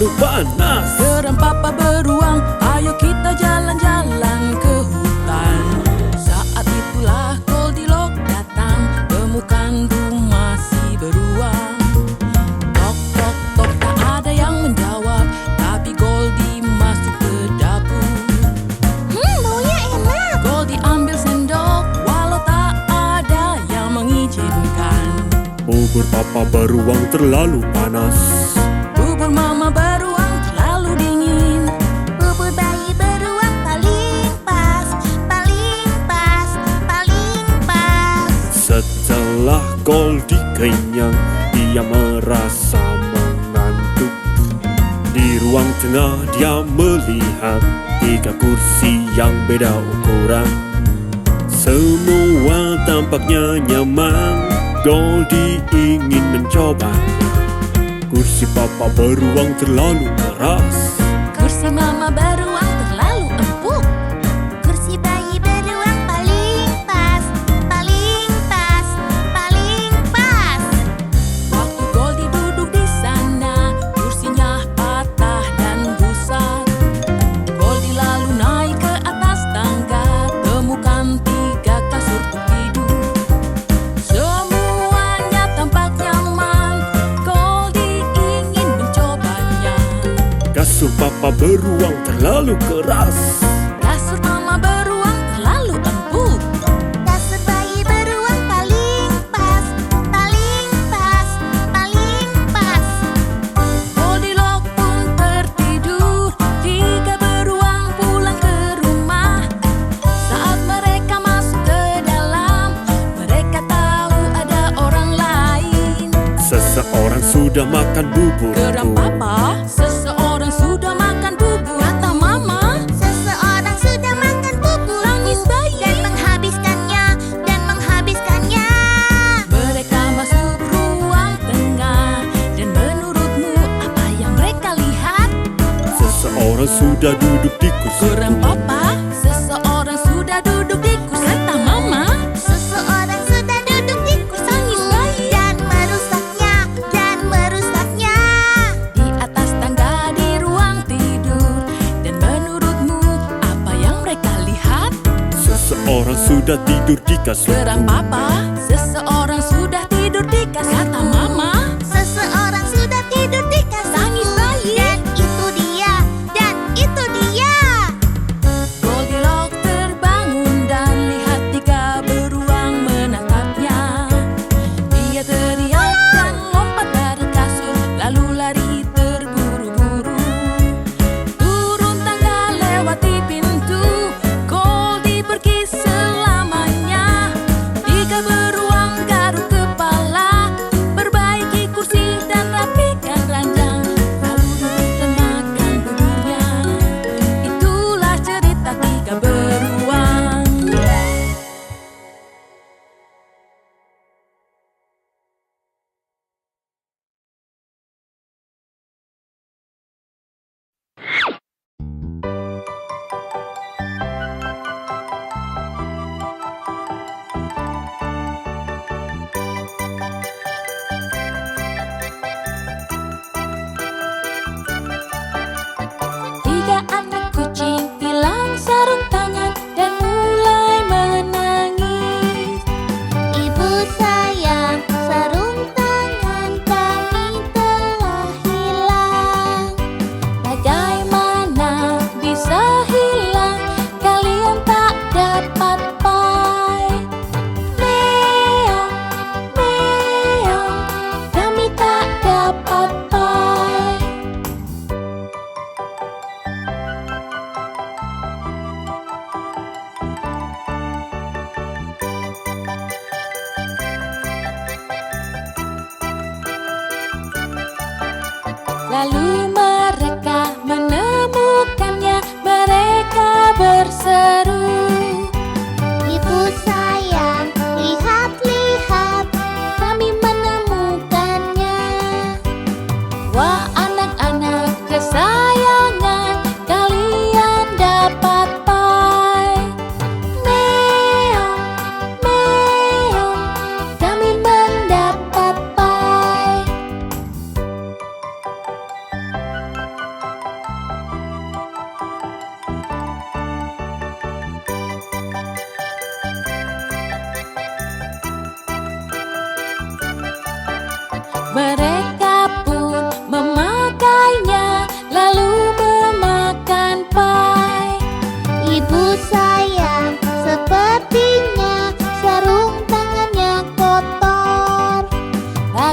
terlalu panas. Geram papa beruang, ayo kita jalan-jalan ke hutan. Saat itulah Goldilocks datang, temukan rumah si beruang. Tok tok tok, tak ada yang menjawab, tapi Goldie masuk ke dapur. Baunya enak. Goldie ambil sendok, walau tak ada yang mengizinkan. Bubur papa beruang terlalu panas. Bubur mama beruang terlalu dingin. Bubur bayi beruang paling pas, paling pas, paling pas. Setelah Goldie kenyang, dia merasa mengantuk. Di ruang tengah dia melihat 3 kursi yang beda ukuran. Semua tampaknya nyaman. Goldie ingin mencobanya. Kursi papa beruang terlalu keras. Kursi mama beruang terlalu empuk. Kursi bayi beruang paling pas, paling pas, paling pas. Waktu Goldie duduk di sana, kursinya patah dan rusak. Goldie lalu naik ke atas tangga, temukan 3 kasur untuk tidur. Semuanya tampak nyaman, Goldie ingin mencobanya. Kasur papa beruang terlalu keras. Kasur mama beruang terlalu empuk. Kasur bayi beruang paling pas, paling pas, paling pas. Goldilocks pun tertidur, 3 beruang pulang ke rumah. Saat mereka masuk ke dalam, mereka tahu ada orang lain. Seseorang sudah makan bubur. Geram papa, seseorang sudah makan bubur. Kata mama, Seseorang sudah makan bubur tangis bayi. dan menghabiskannya, dan menghabiskannya. Mereka masuk ruang tengah, dan menurutmu apa yang mereka lihat? Seseorang sudah duduk di kursi. Geram papa, seseorang sudah duduk di kursi. Kata mama, Seseorang sudah duduk di kursi tangis bayi. dan merusaknya, dan merusaknya. Di atas tangga di ruang tidur, dan menurutmu apa yang mereka lihat? Seseorang sudah tidur di kasur. Geram papa, seseorang sudah tidur di kasur. Kata mama, Seseorang sudah tidur di kasur tangis bayi. dan itu dia, dan itu dia. Goldilocks terbangun dan lihat 3 beruang menatapnya. Dia teriak dan lompat dari kasur, lalu lari terburu-buru. Turun tangga lewati pintu, Goldie pergi selamanya. 3 beruang garuk kepala, perbaiki kursi dan rapikan ranjang, lalu duduk dan makan buburnya. Itulah cerita 3 beruang. Tiga anak kucing hilang sarung tangan dan mulai menangis. Ibu sayang, sarung tangan kami telah hilang. Bagaimana bisa hilang? Kalian tak dapat pai. Meong, meong, kami tak dapat pai. Lalu mereka menemukannya, mereka berseru. Ibu sayang, lihat-lihat, kami menemukannya. Wah anak-anak kesayangan, kalian dapat pai. Meong, meong, kami mendapat pai.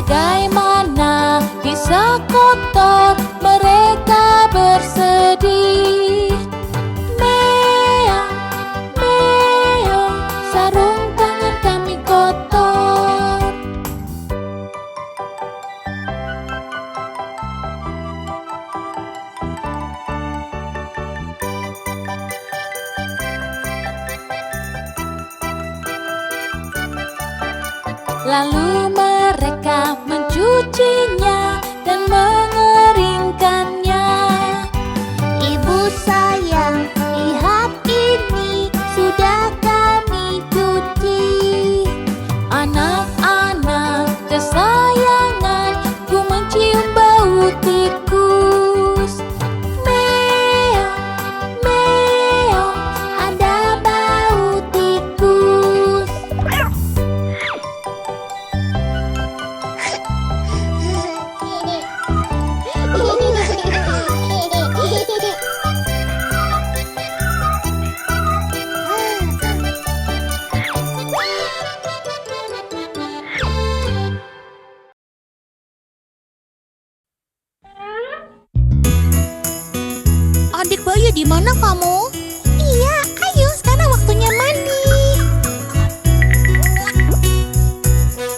bagaimana bisa kotor mereka bersedih. Meong, meong, sarung tangan kami kotor. Lalu mereka mencucinya dan mengeringkannya. Ibu sayang, lihat ini sudah kami cuci. Anak-anak kesayangan, ku mencium bau tikus. Meong, meong, ada bau tikus. Adik Bayu, di mana kamu? Iya, ayo sekarang waktunya mandi.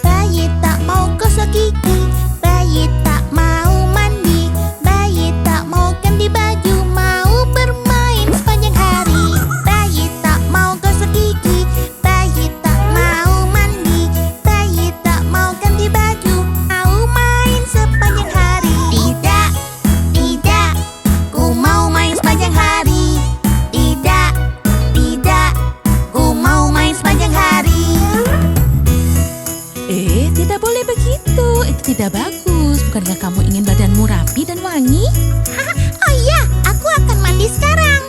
Bayi tak mau gosok gigi, bayi tak mau mandi, bayi tak mau ganti baju, mau bermain sepanjang hari. Bayi tak mau gosok gigi, bayi tak mau mandi, bayi tak mau ganti baju, mau main sepanjang hari. Tidak, tidak, ku mau main sepanjang hari. Tidak, tidak, ku mau main sepanjang hari. Tidak boleh begitu. Itu tidak bagus. Bukankah kamu ingin badanmu rapi dan wangi? Oh iya, aku akan mandi sekarang.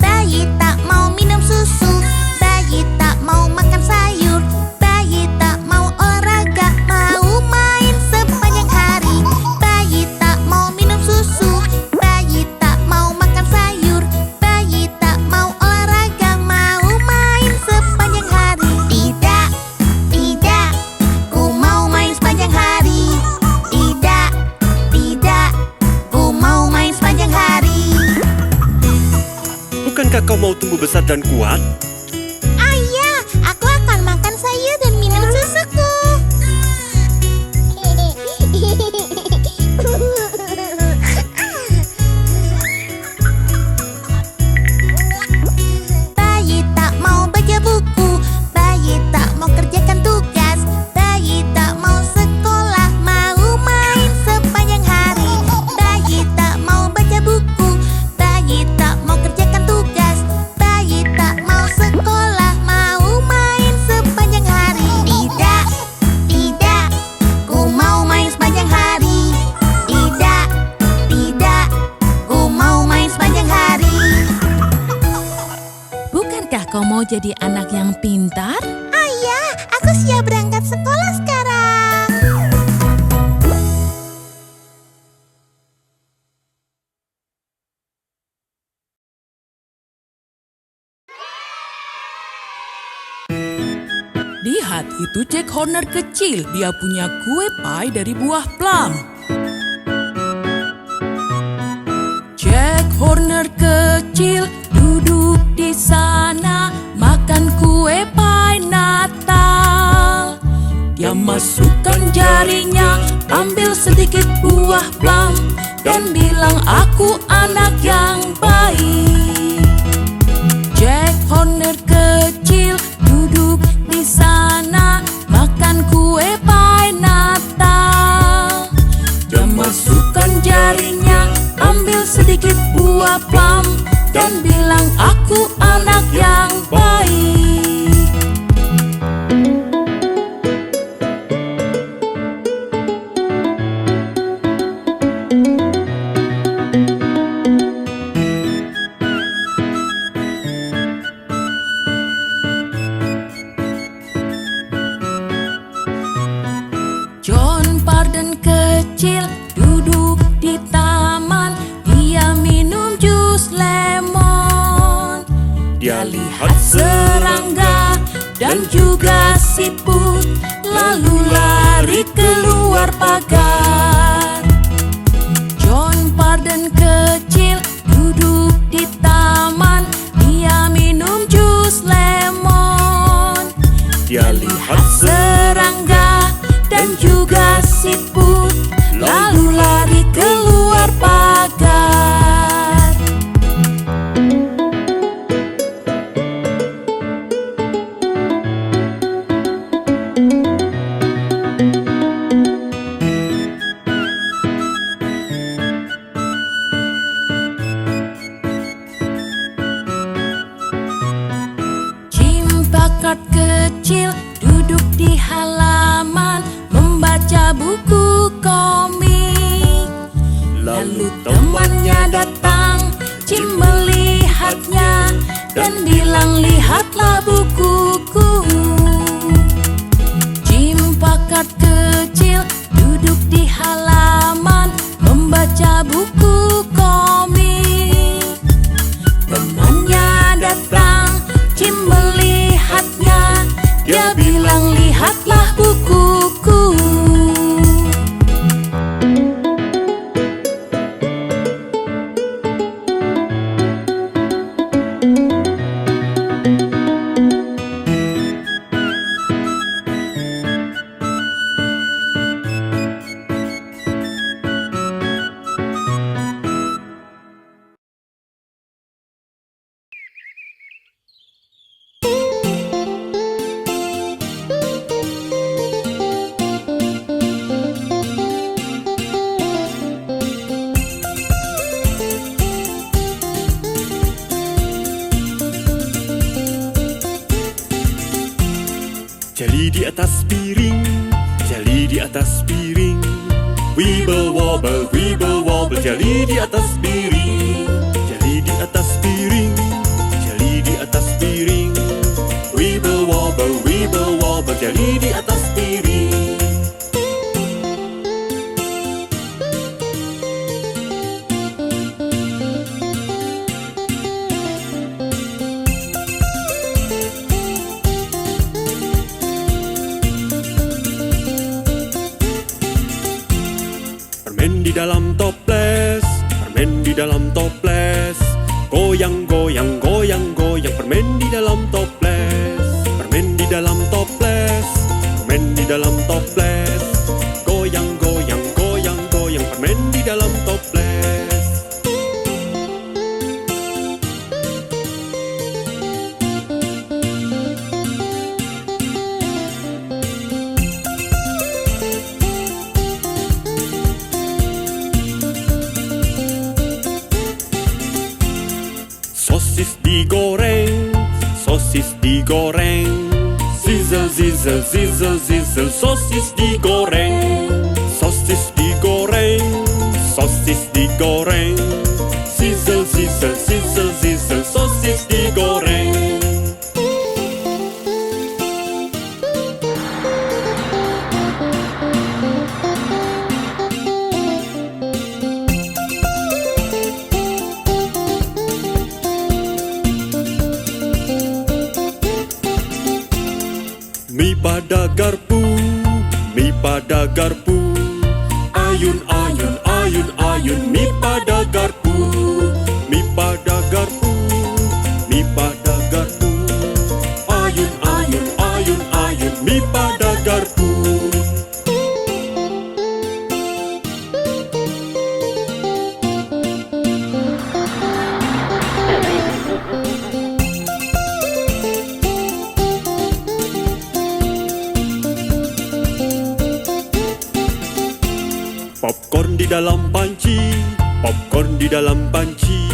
Bayi tak mau minum susu, bayi tak mau makan sayur, bayi tak mau olahraga, mau main sepanjang hari. Bayi tak mau minum susu, bayi tak mau makan sayur, bayi tak mau olahraga, mau main sepanjang hari. Tidak, tidak, ku mau main sepanjang hari. Tidak, tidak, ku mau main sepanjang hari. Bukankah kau mau tumbuh besar dan kuat? Ayah, aku akan makan sayur dan minum susuku. Bayi tak mau baca buku, bayi tak mau kerjakan tugas, bayi tak mau sekolah, mau main sepanjang hari. Bayi tak mau baca buku, bayi tak mau kerjakan tugas, bayi tak mau sekolah, mau main sepanjang hari. Tidak, tidak, ku mau main sepanjang hari. Tidak, tidak, ku mau main sepanjang hari. Bukankah kau mau jadi anak yang pintar? Ayah, aku siap berangkat sekolah sekarang. Lihat, itu Jack Horner kecil. Dia punya kue pie dari buah plum. Jack Horner kecil duduk di sana makan kue pie Natal. Dia masukkan jarinya, ambil sedikit buah plum dan bilang, aku anak yang baik. Jack Horner kecil duduk di sana makan kue pie Natal. Dia masukkan jarinya, ambil sedikit buah plum dan bilang, aku anak yang baik. John Parden kecil duduk di taman. Dia minum jus lemon. lihat serangga dan juga siput, lalu lari keluar pagar. John Parden kecil duduk di taman, dia minum jus lemon. Dia lihat Serangga dan juga siput, lalu lari keluar pagar. Cimpak kecil duduk di halaman membaca buku komik. Lalu temannya datang, Jim melihatnya dan bilang, lihatlah bukuku. Jim Packard kecil duduk di halaman membaca buku komik. Temannya datang, Jim melihatnya, dia bilang, lihatlah bukuku. Jeli di atas piring, jeli di atas piring. Wibble wobble, jeli di atas piring. Jeli di atas piring, jeli di atas piring. Wibble wobble, jeli di atas piring. Permen di dalam toples, permen di dalam toples. Goyang, goyang, goyang, goyang, permen di dalam toples. Permen di dalam toples, permen di dalam toples. Goyang, goyang, goyang, goyang, permen di dalam toples. Sosis digoreng, sosis digoreng. Sizzle, sizzle, sizzle, sizzle, sosis digoreng. Sosis digoreng, sosis digoreng. Sizzle, sizzle, sizzle, sizzle, sosis digoreng. Mi pada garpu, mi pada garpu. Ayun, ayun, ayun, ayun, mi pada garpu. Mi pada garpu, mi pada garpu. Ayun, ayun, ayun, ayun, mi pada garpu. Popcorn di dalam panci, popcorn di dalam panci.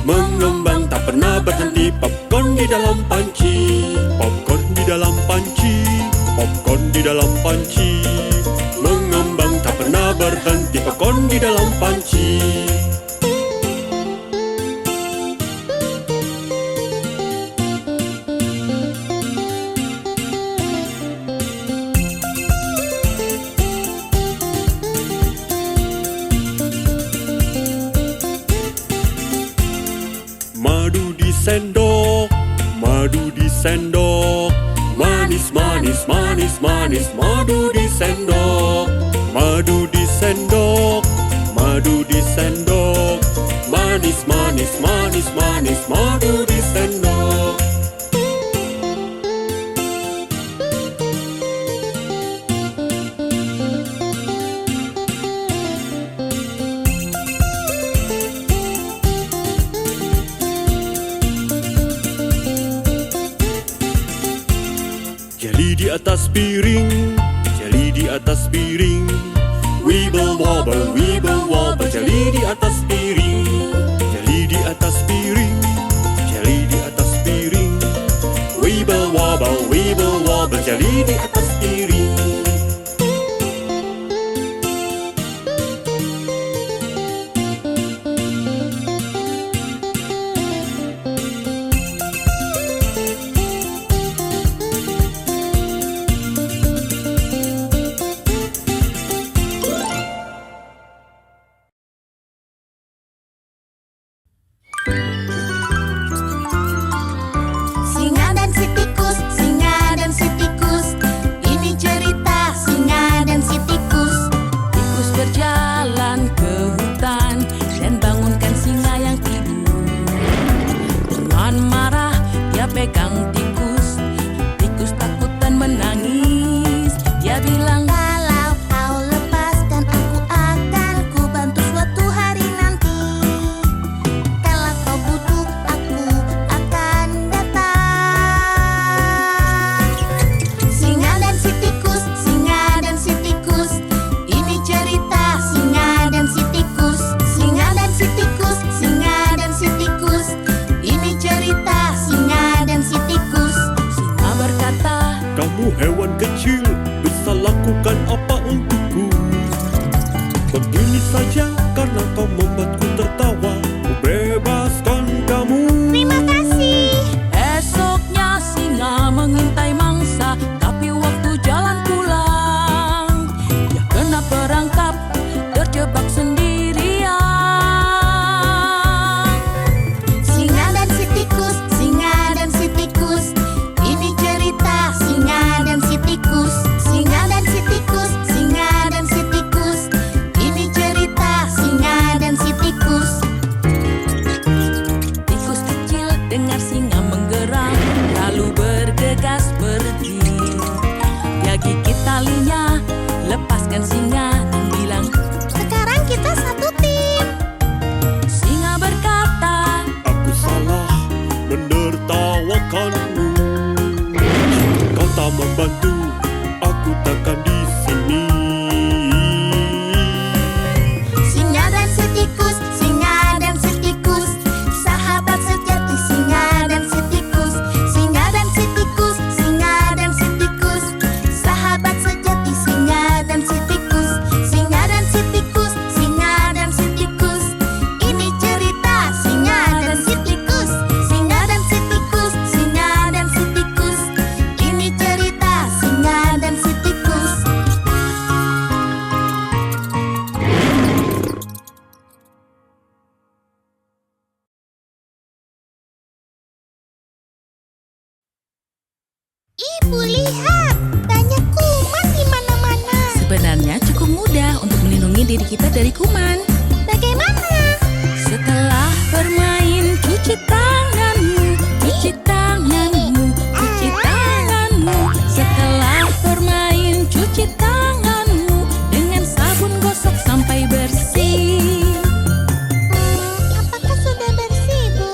Mengembang tak pernah berhenti, popcorn di dalam panci. Popcorn di dalam panci, popcorn di dalam panci. Mengembang tak pernah berhenti, popcorn di dalam panci. Madu di sendok, Madu di sendok, manis, manis, manis, manis. Madu di sendok, madu di sendok, madu di sendok. Manis, manis, manis, manis. Madu di sendok. Jeli di atas piring, jeli di atas piring. Wibble wobble, jeli di atas piring. Jeli di atas piring, jeli di atas piring. Wibble wobble, jeli di atas piring. Singa dan si tikus, singa dan si tikus. Ini cerita singa dan si tikus. Tikus berjalan ke hutan dan bangunkan singa yang tidur. Dengan marah dia pegang tikus. Tikus takut dan menangis. Dia bilang, Kalau kau lepaskan aku akan ku bantu suatu hari nanti. Kalau kau butuh aku akan datang. Singa dan si tikus, singa dan si tikus. Ini cerita singa dan si tikus. Singa dan si tikus, singa dan si tikus. Ini cerita singa dan si tikus. singa berkata, Kamu hewan kecil, bisa lakukan apa untukku? Begini saja, karena kau membuatku tertawa. Ku bebaskan kamu. Terima kasih. esoknya singa mengintai mangsa, tapi waktu jalan pulang dia kena perangkap, terjebak sendirian. Singa dan si tikus, singa dan si tikus. Ini cerita singa dan si tikus. Singa dan si tikus, singa dan si tikus. Ini cerita singa dan si tikus. Tikus kecil dengar singa menggeram, lalu bergegas pergi. Dia gigit talinya, lepaskan singa dan bilang, Sekarang kita satu tim. singa berkata, Aku salah menertawakanmu. Jika kau tak membantu, aku takkan di sini. Singa dan si tikus, singa dan si tikus. Sahabat sejati singa dan si tikus. Singa dan si tikus, singa dan si tikus. Sahabat sejati singa dan si tikus. Singa dan si tikus, singa dan si tikus. Ini cerita singa dan si tikus. Singa dan si tikus, singa dan si tikus. Ini cerita singa dan si tikus. Ibu lihat, banyak kuman di mana-mana. sebenarnya cukup mudah untuk melindungi diri kita dari kuman. Bagaimana? Setelah bermain, cuci tanganmu, cuci tanganmu, cuci tanganmu. Setelah bermain, cuci tanganmu dengan sabun gosok sampai bersih. Apakah sudah bersih, Bu?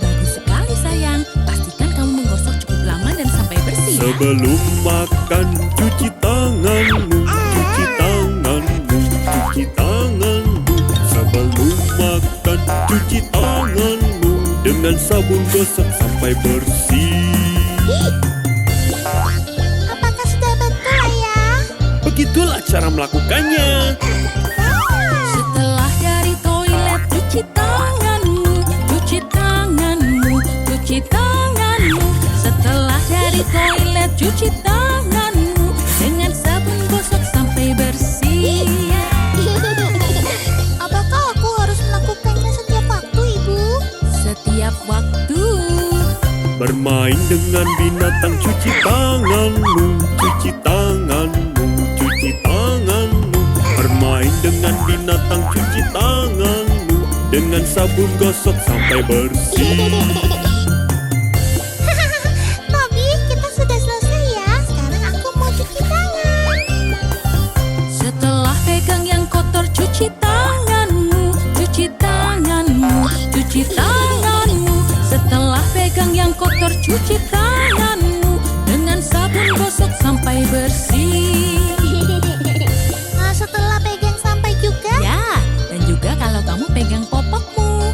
Bagus sekali sayang. Pastikan kamu menggosok cukup lama dan sampai bersih ya. Sebelum makan, cuci tanganmu. Cuci tanganmu, cuci tanganmu. Sebelum makan, cuci tanganmu. Dengan sabun gosok sampai bersih. Apakah sudah betul, Ayah? Begitulah cara melakukannya. Setelah dari toilet, cuci tanganmu, cuci tanganmu, cuci tanganmu. Setelah dari toilet, cuci tanganmu dengan sabun gosok sampai bersih. Apakah aku harus melakukannya setiap waktu, Ibu? Setiap waktu. Bermain dengan binatang, cuci tanganmu, cuci tanganmu, cuci tanganmu. Bermain dengan binatang, cuci tanganmu, dengan sabun gosok sampai bersih. Tobi, kita sudah selesai ya. Sekarang aku mau cuci tangan. Setelah pegang yang kotor, cuci tanganmu, cuci tanganmu, cuci tanganmu. Setelah pegang yang kotor, cuci tanganmu, dengan sabun gosok sampai bersih. Setelah pegang sampai juga? Ya, dan juga kalau kamu pegang popokmu.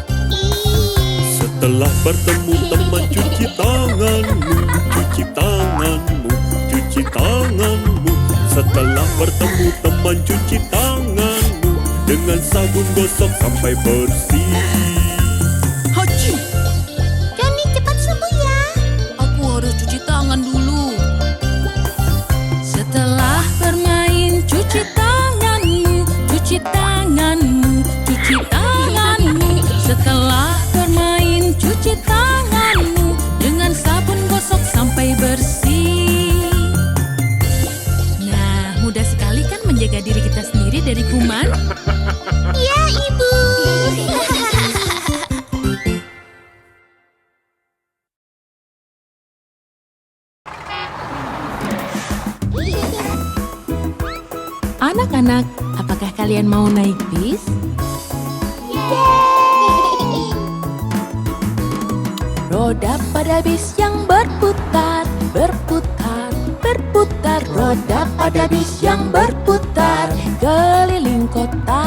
Setelah bertemu teman, cuci tanganmu, cuci tanganmu, cuci tanganmu. Setelah bertemu teman, cuci tanganmu, dengan sabun gosok sampai bersih. Haji, Johnny, cepat sembuh ya. aku harus cuci tangan dulu. Setelah bermain, cuci tanganmu, cuci tanganmu, cuci tanganmu. Setelah bermain, cuci tanganmu, dengan sabun gosok sampai bersih. Nah, mudah sekali kan menjaga diri kita sendiri dari kuman? Ya, Ibu. Anak-anak, apakah kalian mau naik bis? Roda pada bis yang berputar, berputar, berputar. Roda pada bis yang berputar, keliling kota.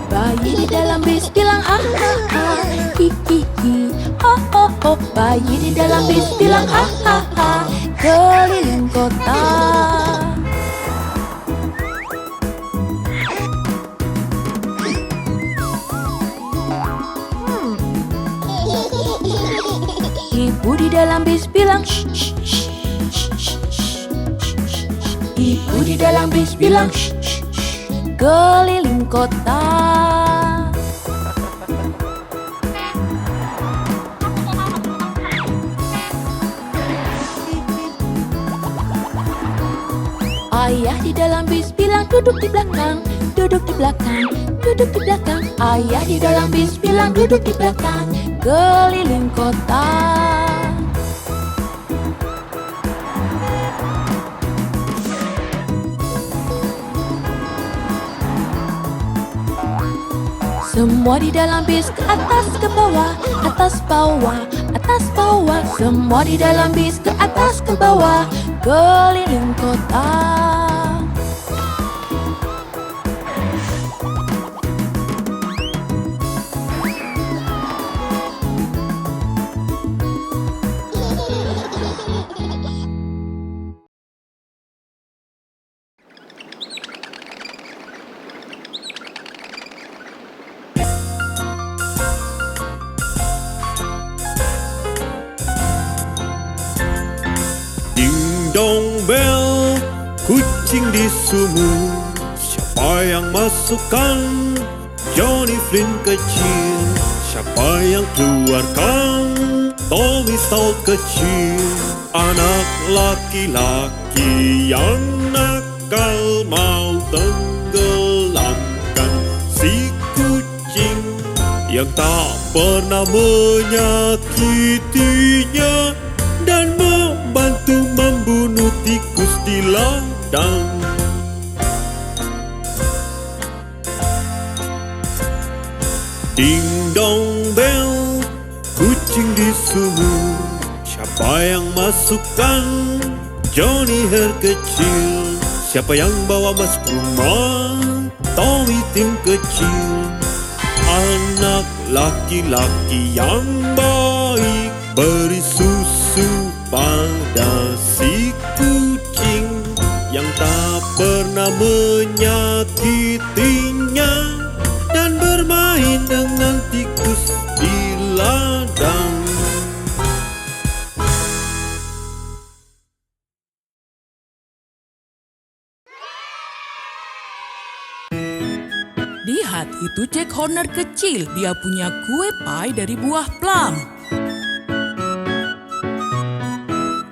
Bayi di dalam bis bilang ah ah ah, hi hi hi, ho ho ho. Bayi di dalam bis bilang ah ah ah, keliling kota. Ibu di dalam bis bilang shh shh shh shh shh shh. Ibu di dalam bis bilang shh shh shh, keliling kota. Ayah di dalam bis bilang duduk di belakang, duduk di belakang, duduk di belakang. Ayah di dalam bis bilang duduk di belakang, keliling kota. Semua di dalam bis ke atas ke bawah, atas bawah, atas bawah. Semua di dalam bis ke atas ke bawah, keliling kota. Ding dong bel, kucing di sumur. Siapa yang masukkan Johnny Flynn kecil? Siapa yang keluarkan Tommy Stout kecil? Anak laki-laki yang nakal mau tenggelamkan si kucing yang tak pernah menyakitinya dan membantu membunuh tikus di ladang. Ding dong bel, kucing di sumur. Siapa yang masukkan Johnny Hair kecil? Siapa yang bawa masuk rumah Tommy Tim kecil? Anak laki-laki yang baik, beri susu pada si kucing yang tak pernah menyakitinya dan bermain dengan tikus di ladang. Lihat, itu Jack Horner kecil. Dia punya kue pie dari buah plum.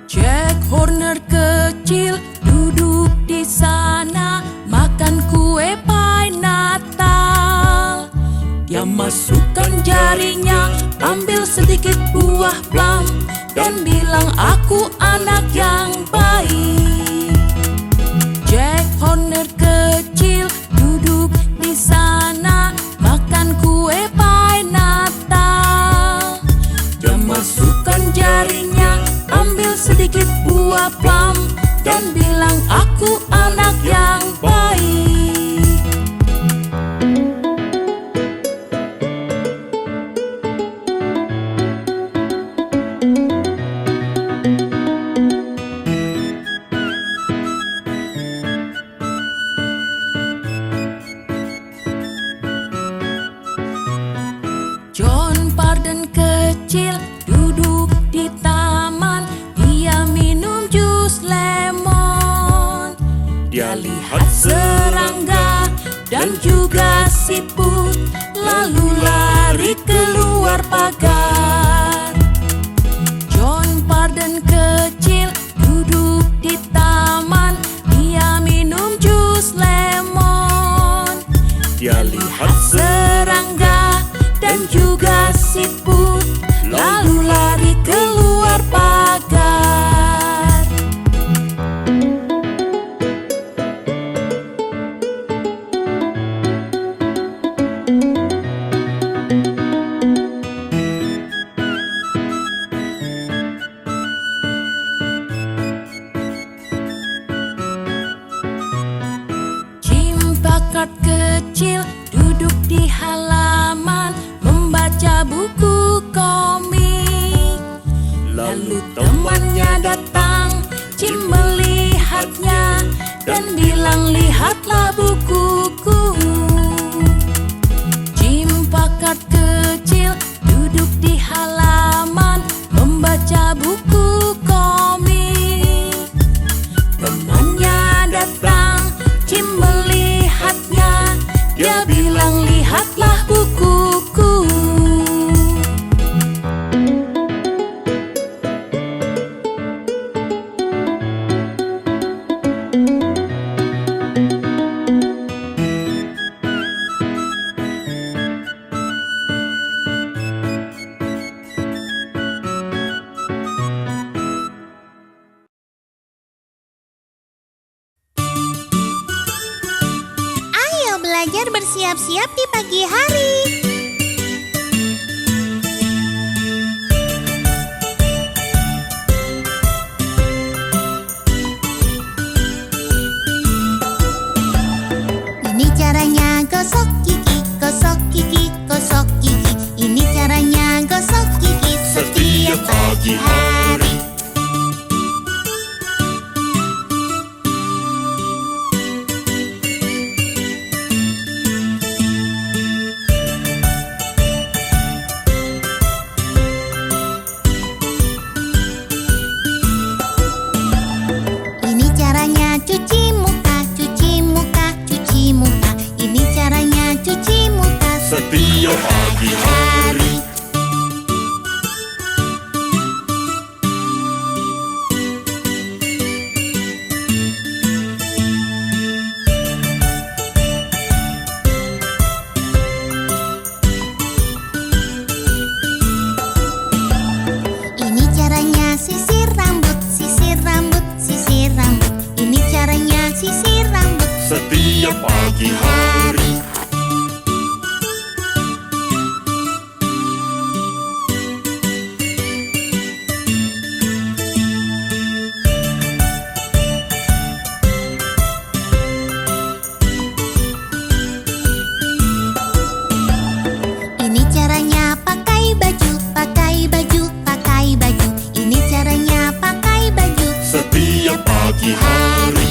Jack Horner kecil duduk di sana makan kue pie Natal. Dia masukkan jarinya, ambil sedikit buah plum dan bilang, "Aku anak yang baik." Jack Horner kecil duduk di sana makan kue pie Natal. Dia masukkan jarinya, ambil sedikit buah plum dan bilang, "Aku anak yang baik." John Parden kecil duduk di taman. Dia minum jus lemon. Dia lihat serangga dan juga siput, lalu lari keluar pagar. John Parden kecil duduk di taman. Dia minum jus lemon. Dia lihat serangga dan juga siput, lalu lari keluar pagar. Jim Bucket kecil duduk di halaman membaca buku komik. Lalu temannya datang, Jim melihatnya dan bilang, "Lihatlah bukuku." Jim Bucket kecil duduk di halaman membaca buku komik. Temannya datang, Jim melihatnya. Dia bilang, "Lihatlah bukuku." Ayo belajar bersiap-siap di pagi hari. Ini caranya gosok gigi, gosok gigi, gosok gigi. Ini caranya gosok gigi Setiap pagi hari. Ini caranya cuci muka, cuci muka, cuci muka. Ini caranya cuci muka Setiap pagi hari. Ini caranya sisir rambut, sisir rambut, sisir rambut. Ini caranya sisir rambut Setiap pagi hari. Ini caranya pakai baju, pakai baju, pakai baju. Ini caranya pakai baju Setiap pagi hari.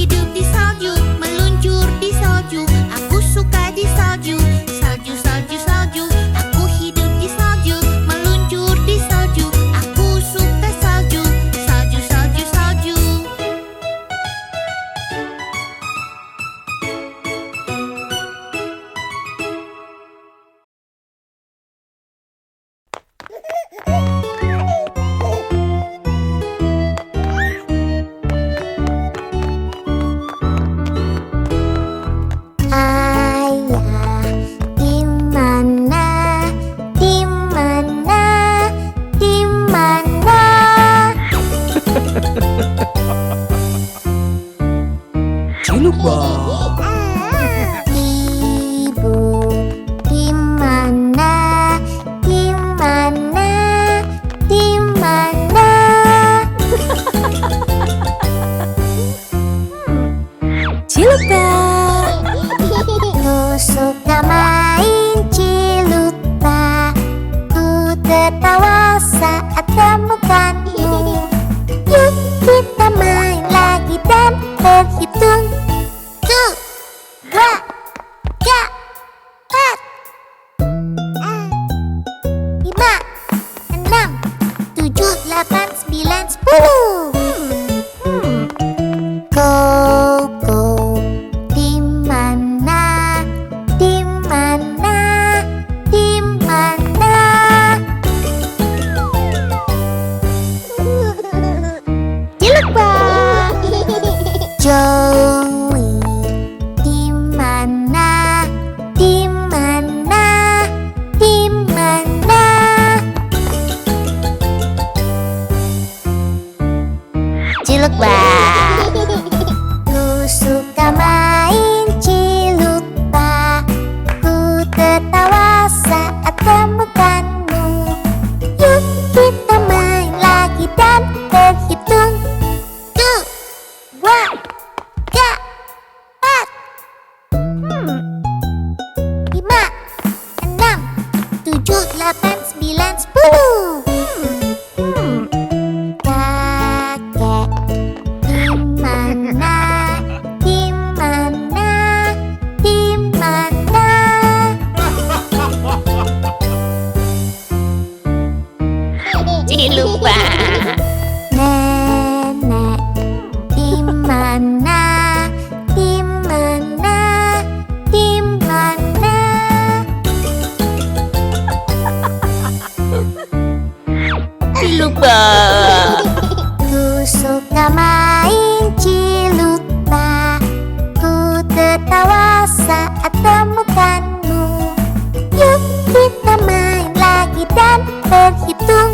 hidup di salju, meluncur di salju. Aku suka di salju. Salju, salju, salju. Aku hidup di salju, meluncur di salju. Aku suka salju. Salju, salju, salju. Ayah, di mana? Di mana? Di mana? Cilupa. Ibu, di mana? Di mana? Di mana? Cilupa. Ku suka main cilupa. Ku tertawa saat temukanmu. Yuk kita main lagi dan berhitung. 1, 2, 3, 4, 5, 6, 7, 8, 9, 10. Go, di mana? Di mana? Di mana? Cilupa. Joey, di mana? Di mana? Di mana? Cilupa. Ku suka main cilupa. Ku tertawa saat temukanmu. Yuk kita main lagi dan berhitung. 1, 2, 3, 4, 5, 6, 7, 8, 9, 10. Kakek, di mana? Di mana? Di mana? Cilupa. Nenek, di mana? Di mana? Di mana? Cilupa. Ku suka main cilupa. Ku tertawa saat temukanmu. Yuk kita main lagi dan berhitung.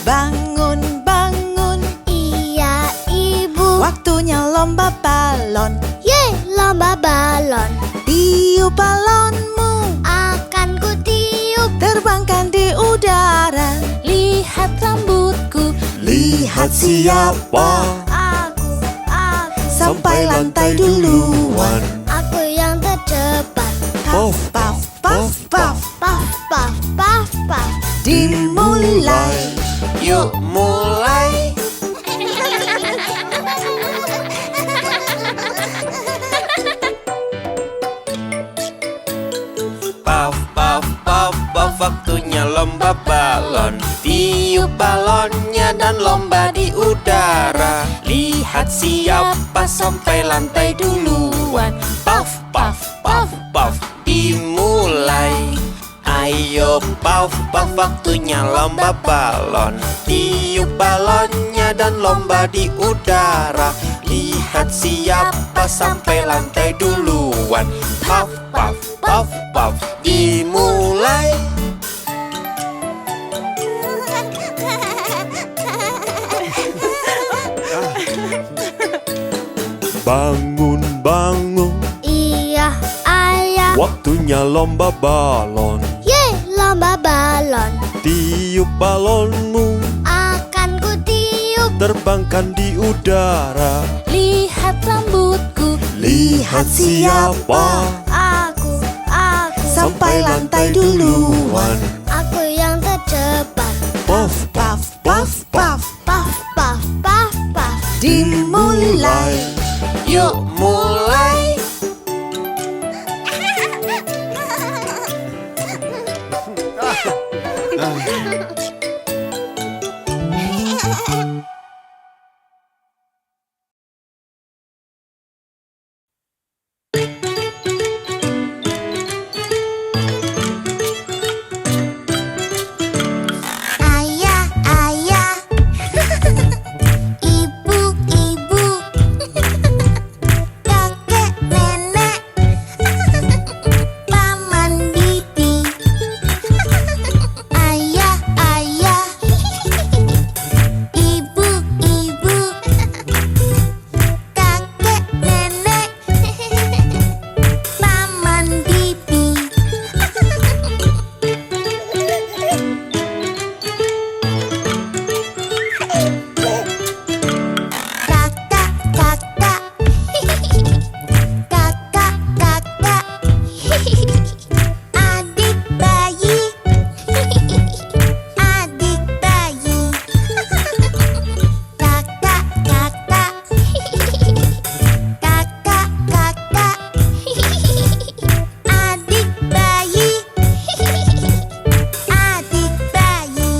Bangun, bangun, Iya, Ibu. waktunya lomba balon. Ye, lomba balon. Tiup balonmu, Akan ku tiup. terbangkan di udara. Lihat rambutku. Lihat siapa Aku Sampai lantai duluan. Aku yang tercepat. Puff, Puff, puff, puff, Puff, puff, puff, puff. dimulai. Yuk mulai. Puff, puff, puff, puff, waktunya lomba balon. Tiup balonnya dan lomba di udara. Lihat siapa sampai lantai duluan. Puff, puff, puff, puff, dimulai. Ayo puff, puff, waktunya lomba balon. Tiup balonnya dan lomba di udara. Lihat siapa sampai lantai duluan. Puff, puff, puff, puff, dimulai. Bangun, bangun, Iya, Ayah. waktunya lomba balon. Ye, lomba balon. Tiup balonmu, Akan ku tiup. terbangkan di udara. Lihat rambutku. Lihat siapa Aku sampai lantai duluan. Aku yang tercepat. Puff, puff, puff, puff. Puff, puff, puff, puff. Dimulai. Yuk mulai. Ayah, ayah. Ibu, ibu. Kakek, nenek. Paman, bibi. Ayah, ayah. Ibu, ibu. Kakek, nenek. Paman, bibi. Kakak, kakak. Kakak, kakak. Adik bayi. Adik bayi. Kakak, kakak. Kakak, kakak. Adik bayi. Adik bayi.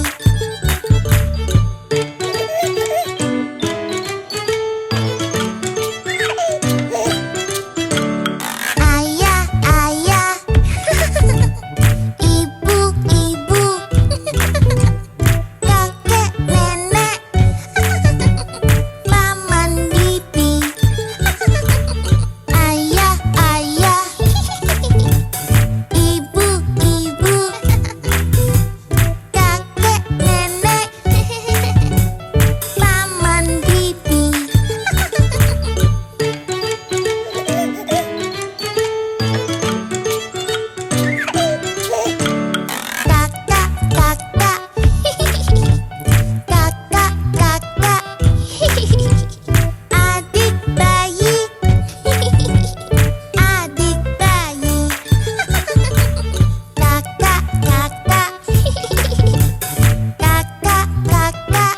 Ayah, ayah. Ibu, ibu. Kakek, nenek. Paman, bibi. Ayah, ayah. Ibu, ibu. Kakek, nenek. Paman, bibi. Kakak, kakak. Kakak, kakak. Adik bayi. Adik bayi. Kakak, kakak. Kakak, kakak.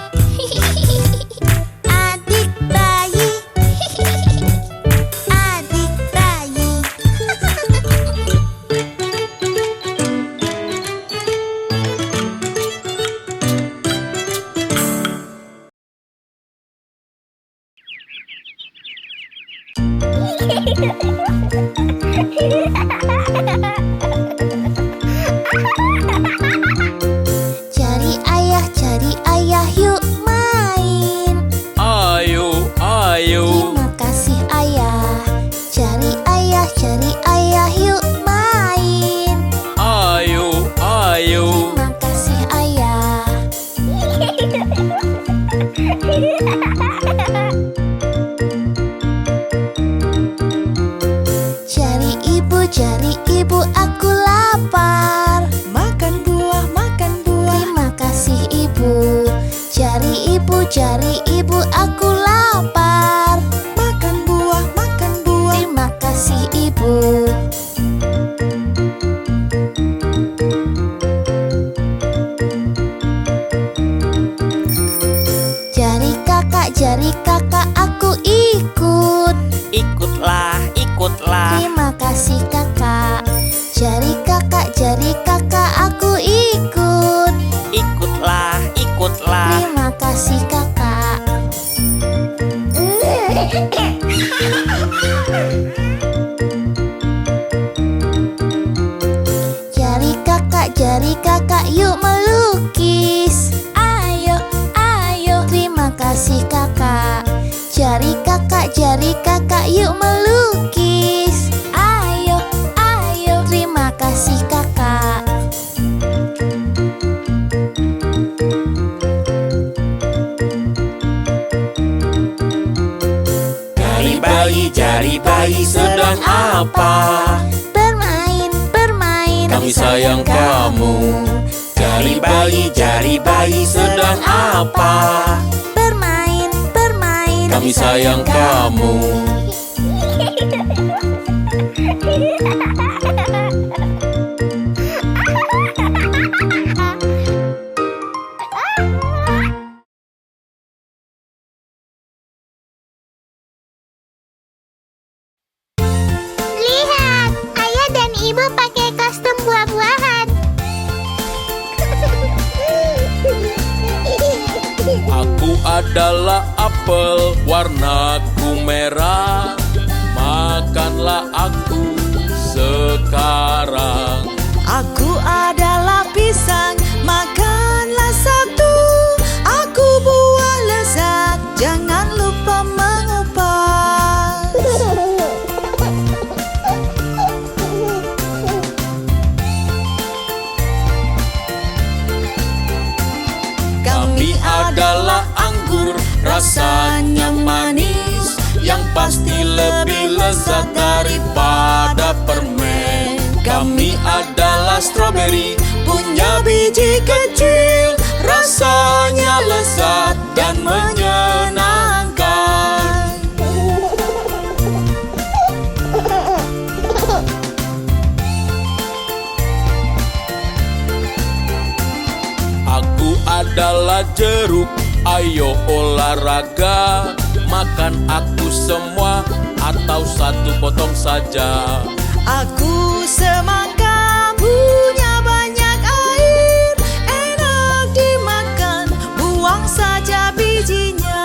Adik bayi. Adik bayi. Cari ayah, yuk main. Ayo, ayo. Terima kasih ayah. Cari ayah, yuk main. Ayo, ayo. Terima kasih ayah. Cari ibu, aku lapar. Makan buah, makan buah. Terima kasih ibu. Cari ibu, aku lapar. Makan buah, makan buah. Terima kasih ibu. Jari kakak, aku ikut. Ikutlah, ikutlah. Terima kasih kakak. Jari kakak, aku ikut. Ikutlah, ikutlah. Terima kasih kakak. Jari kakak, yuk melukis. Ayo, ayo. Terima kasih kakak. Jari kakak, yuk melukis. Ayo, ayo. Terima kasih kakak. Jari bayi sedang apa? Bermain. Kami sayang kamu. Jari bayi sedang apa? Bermain. Kami sayang kamu. pakai kostum buah-buahan. Aku adalah apel, warnaku merah. Makanlah aku sekarang. Aku adalah pisang, makanlah satu. Aku buah lezat, jangan lupa mengupas. Kami adalah anggur, rasanya manis, yang pasti lebih lezat daripada permen. Kami adalah stroberi, punya biji kecil, rasanya lezat dan menyenangkan. Aku adalah jeruk, ayo olahraga. Makan aku semua atau satu potong saja. Aku semangka, punya banyak air, enak dimakan, buang saja bijinya.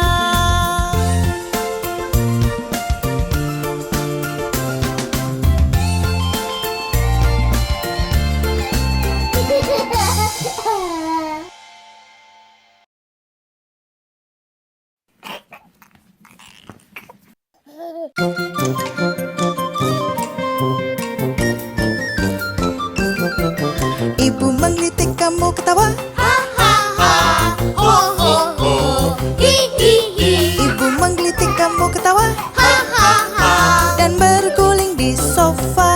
Ibu menggelitik kamu ketawa, ibu menggelitik kamu ketawa, dan berguling di sofa.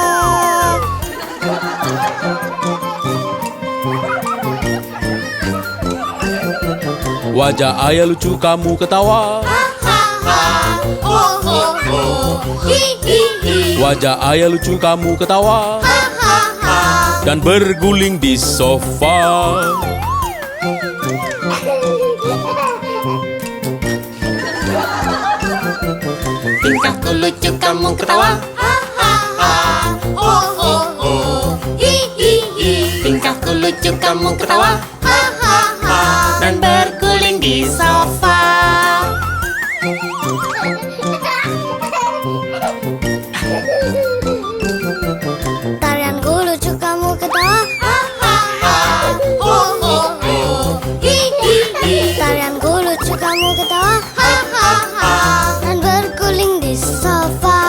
Wajah ayah lucu kamu ketawa. Wajah ayah lucu kamu ketawa. Dan berguling di sofa. Tingkahku lucu kamu ketawa. Tingkahku lucu kamu ketawa. Dan berguling di sofa. Tarianku lucu kamu ketawa. Tarianku lucu kamu ketawa. Dan berguling di sofa.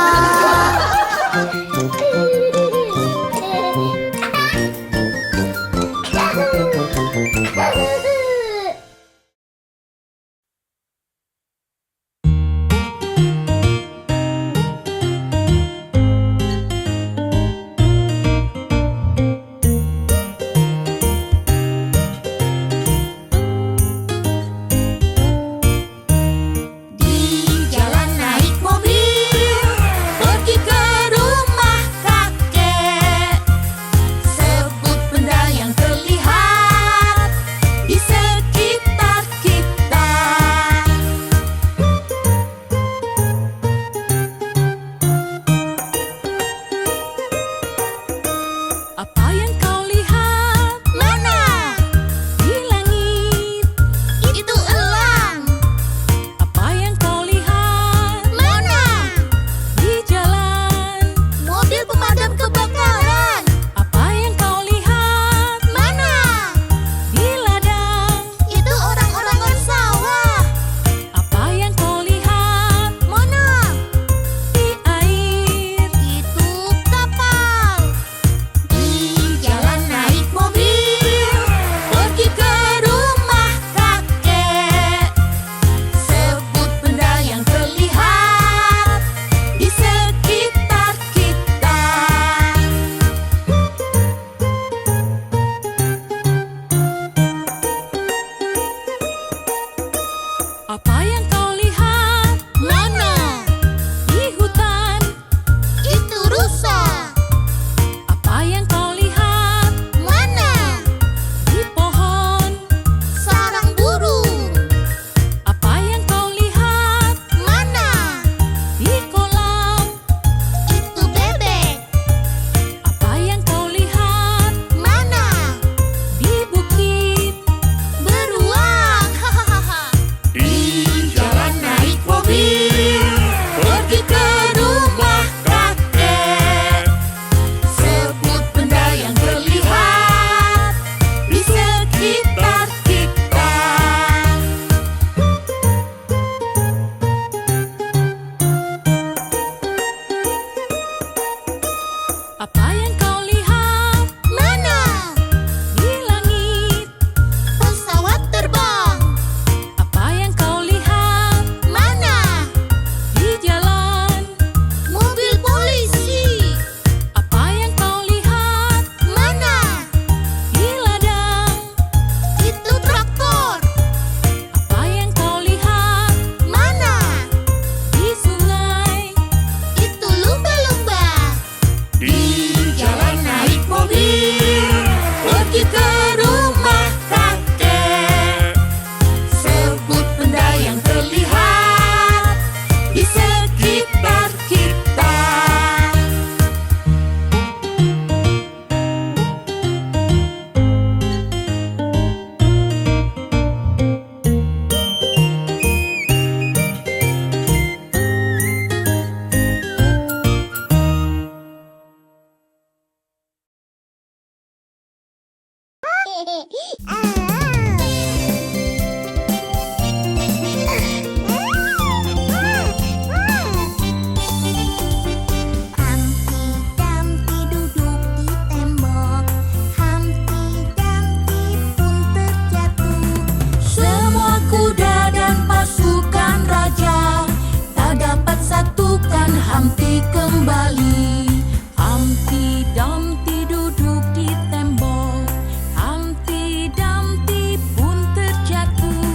Humpty kembali. Humpty Dumpty duduk di tembok. Humpty Dumpty pun terjatuh.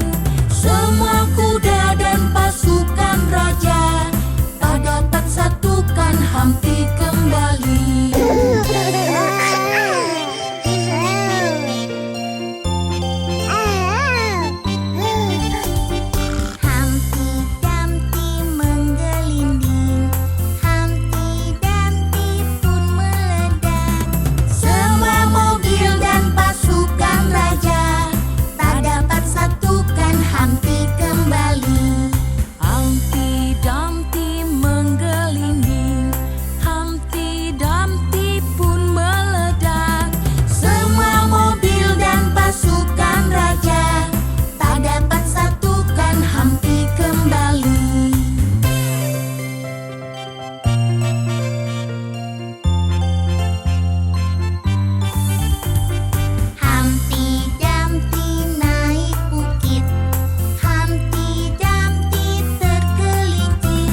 Semua kuda dan pasukan raja tak dapat satukan Humpty kembali. Humpty Dumpty menggelinding, Humpty Dumpty pun meledak. Semua mobil dan pasukan raja tak dapat satukan Humpty kembali. Humpty Dumpty menggelinding, Humpty Dumpty pun meledak. Semua mobil dan pasukan raja tak dapat satukan Humpty kembali. Humpty Dumpty naik bukit, Humpty Dumpty tergelincir.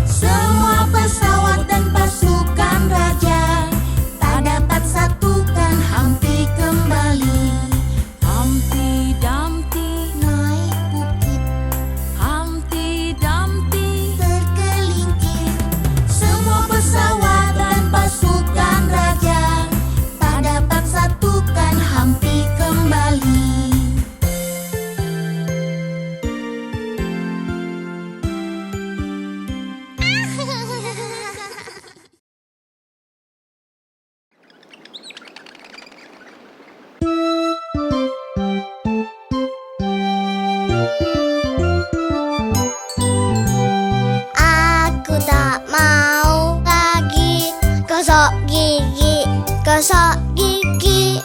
Semua pesawat dan pasukan raja tak dapat satukan Humpty kembali. Humpty Dumpty, Naik bukit Humpty Dumpty, tergelincir. Semua pesawat dan pasukan raja tak dapat satukan Humpty kembali. Aku tak mau lagi gosok gigi, gosok gigi.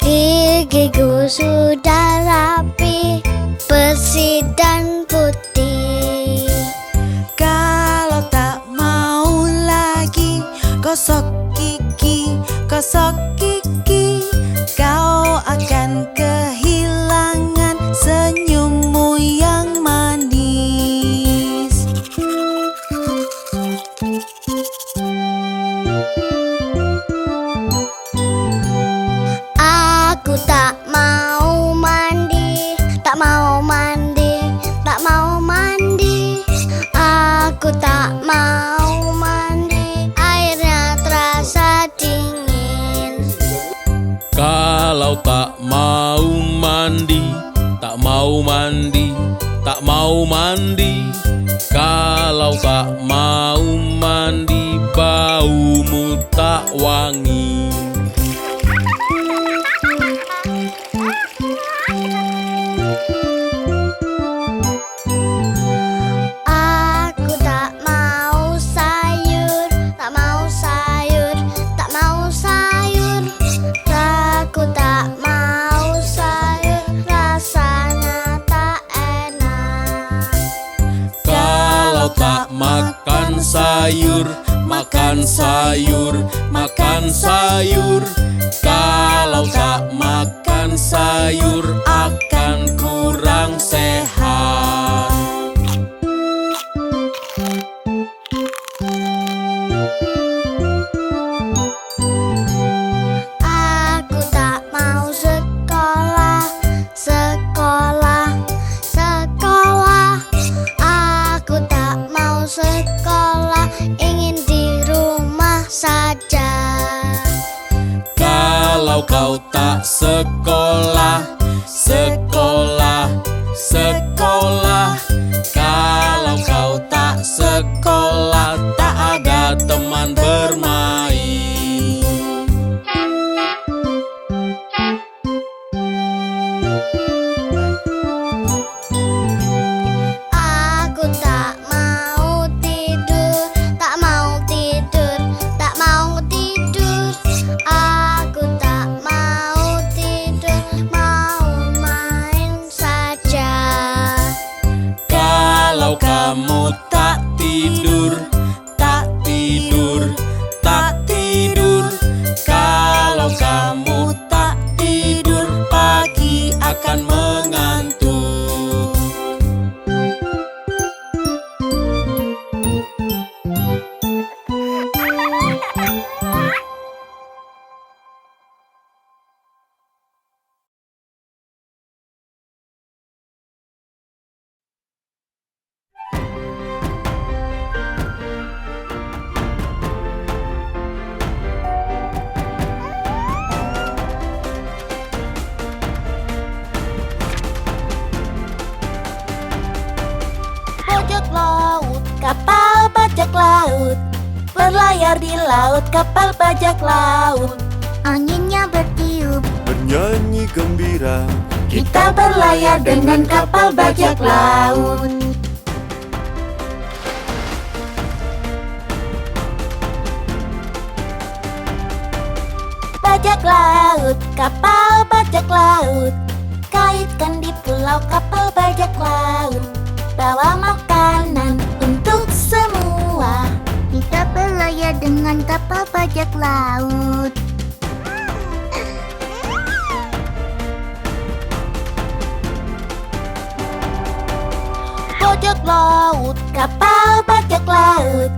Gigiku sudah rapi, bersih dan putih. Kalau tak mau lagi gosok gigi, gosok gigi, kau akan kehilangan senyummu yang manis. Aku tak mau mandi, tak mau mandi, tak mau mandi. Aku tak mau mandi, airnya terasa dingin. Kalau tak mau mandi, tak mau mandi, tak mau mandi. Kalau tak mau mandi, baumu tak wangi. Aku tak mau sayur, tak mau sayur, tak mau sayur. Aku tak mau sayur, rasanya tak enak. Kalau tak makan sayur, makan sayur, makan sayur. Kalau tak makan sayur, akan kurang sehat. Aku tak mau sekolah, sekolah, sekolah. Aku tak mau sekolah, ingin di rumah saja. Kalau kau tak sekolah, sekolah, sekolah. Kalau kau tak sekolah, tak ada teman bermain. Aku tak mau tidur, tak mau tidur, tak mau tidur. Aku tak mau tidur, mau main. laut. Berlayar di laut kapal bajak laut. Anginnya bertiup, Bernyanyi gembira, kita berlayar dengan kapal bajak laut. Bajak laut, kapal bajak laut. Kaitkan di pulau kapal bajak laut. Bawa makanan untuk semua. Kita berlayar dengan kapal bajak laut. Bajak laut, kapal bajak laut.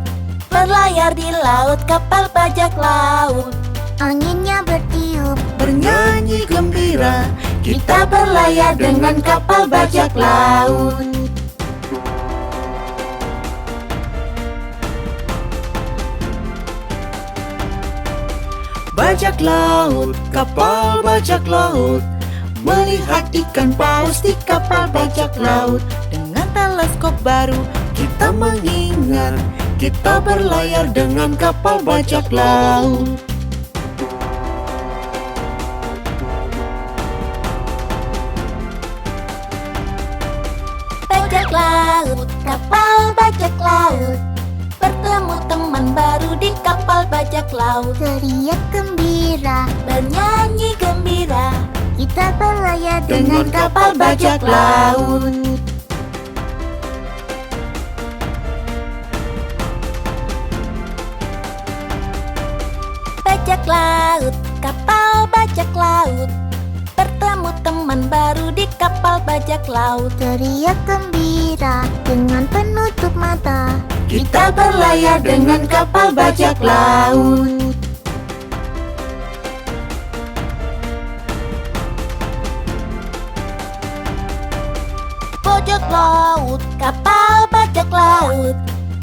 Berlayar di laut kapal bajak laut. Anginnya bertiup, Bernyanyi gembira, kita berlayar dengan kapal bajak laut. bajak laut, kapal bajak laut. Melihat ikan paus di kapal bajak laut. Dengan teleskop baru kita mengingat, kita berlayar dengan kapal bajak laut. Bajak laut, kapal bajak laut. Bertemu teman baru di kapal bajak laut. Teriak gembira, bernyanyi gembira. Kita berlayar dengan kapal bajak laut. Bajak laut, kapal bajak laut. Bertemu teman baru di kapal bajak laut. Teriak gembira dengan penutup mata. Kita berlayar dengan kapal bajak laut. Bajak laut, kapal bajak laut.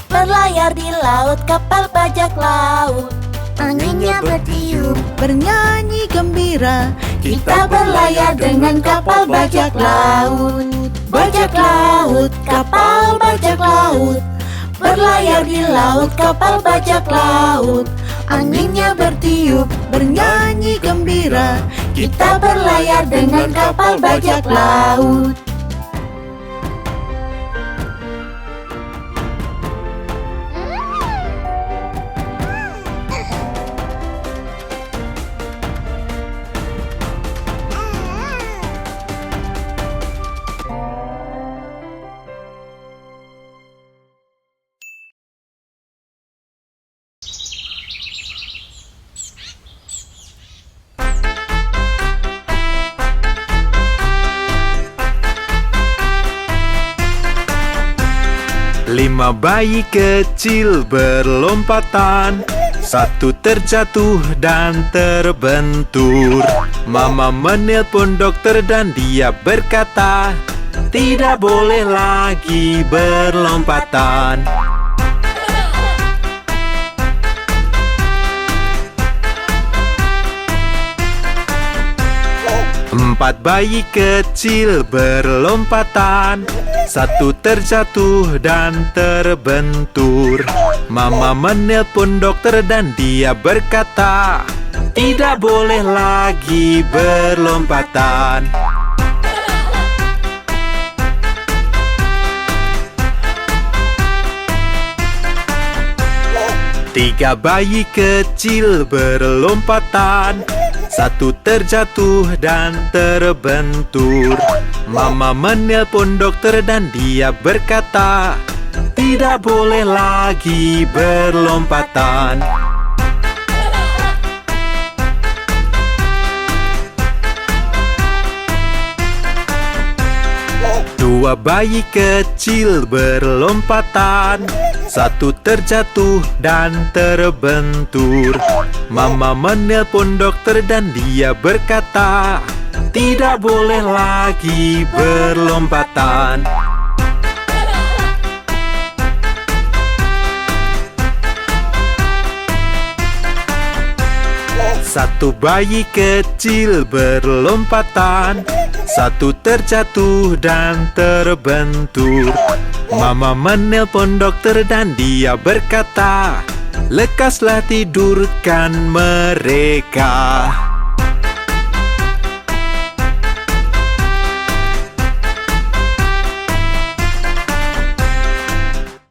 Berlayar di laut kapal bajak laut. Anginnya bertiup, Bernyanyi gembira, kita berlayar dengan kapal bajak laut. Bajak laut, kapal bajak laut. Berlayar di laut kapal bajak laut. Anginnya bertiup, bernyanyi gembira. kita berlayar dengan kapal bajak laut. Lima bayi kecil berlompatan, satu terjatuh dan terbentur. Mama menelpon dokter dan dia berkata, tidak boleh lagi berlompatan. Empat bayi kecil berlompatan, satu terjatuh dan terbentur. Mama menelpon dokter dan dia berkata, tidak boleh lagi berlompatan. Tiga bayi kecil berlompatan, satu terjatuh dan terbentur. Mama menelpon dokter dan dia berkata, tidak boleh lagi berlompatan. Dua bayi kecil berlompatan, satu terjatuh dan terbentur. Mama menelpon dokter dan dia berkata, tidak boleh lagi berlompatan. Satu bayi kecil berlompatan, satu terjatuh dan terbentur. Mama menelpon dokter dan dia berkata, lekaslah tidurkan mereka.